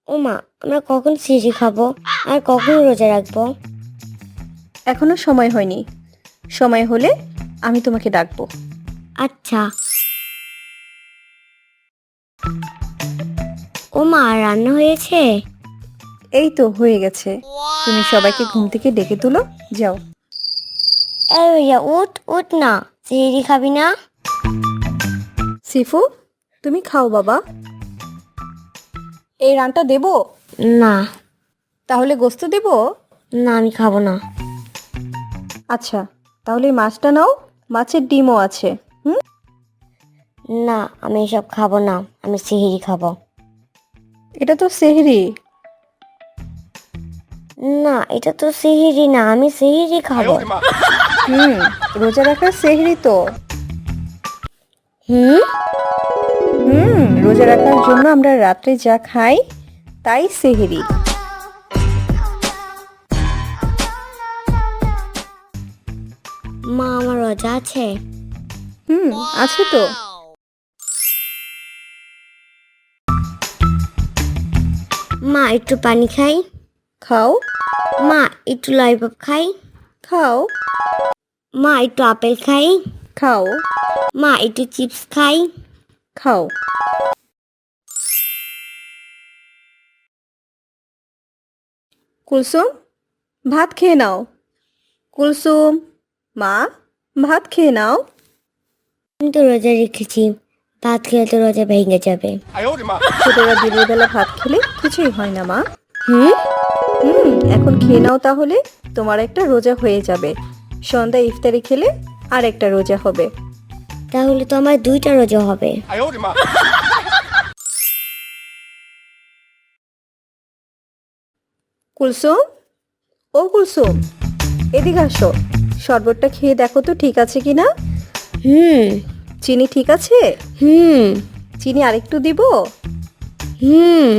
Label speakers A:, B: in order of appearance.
A: ওমা, আমরা কখন সিঁড়ি খাবো আর কখন রোজা রাখবো?
B: এখনো সময় হয়নি। সময় হলে আমি তোমাকে ডাকবো।
A: আচ্ছা। ওমা, রান্না হয়েছে?
B: এই তো হয়ে গেছে। তুমি সবাইকে ঘুম থেকে ডেকে তুলো, যাও।
A: এই ভাইয়া, উঠ উঠ না, সিঁড়ি খাবি না?
B: সিফু, তুমি খাও বাবা। এই রানটা দেবো?
A: না
B: তাহলে গোস্ত দেবো?
A: না, আমি খাবো না।
B: আচ্ছা, তাহলে এই মাছটা নাও, মাছের ডিমও আছে।
A: না, আমি এসব খাবো না, আমি সিঁড়ি খাবো।
B: এটা তো সেহরি।
A: না, এটা তো সিঁড়ি না, আমি সিঁড়ি খাবো।
B: রোজা রাখার সেহরি তো।
A: হুম।
B: রোজা রাখার জন্য আমরা রাত্রে যা খাই তাই সেহরি।
A: মা, আমার রোজা আছে?
B: আছে তো।
A: মা, একটু পানি খাই?
B: খাও।
A: মা, একটু ললিপপ খাই?
B: খাও।
A: মা, একটু আপেল খাই?
B: খাও।
A: মা, একটু চিপস খাই?
B: খাও। কুলসুম, ভাত খেয়ে নাও। কুলসুম, মা, ভাত খেয়ে নাও।
A: আমি তো রোজা রেখেছি, ভাত খেলে তো রোজা ভেঙে যাবে।
B: ছোটরা দিনের বেলা ভাত খেলে কিছুই হয় না মা।
A: হুম।
B: এখন খেয়ে নাও, তাহলে তোমার একটা রোজা হয়ে যাবে। সন্ধ্যায় ইফতারি খেলে আর একটা রোজা হবে।
A: তাহলে তো আমার 2টা রোজা হবে।
B: কুলসুম, ও কুলসুম, এদিকে আসো। শরবতটা খেয়ে দেখো তো ঠিক আছে কিনা।
A: হুম।
B: চিনি ঠিক আছে?
A: হুম।
B: চিনি আরেকটু দিব?
A: হুম।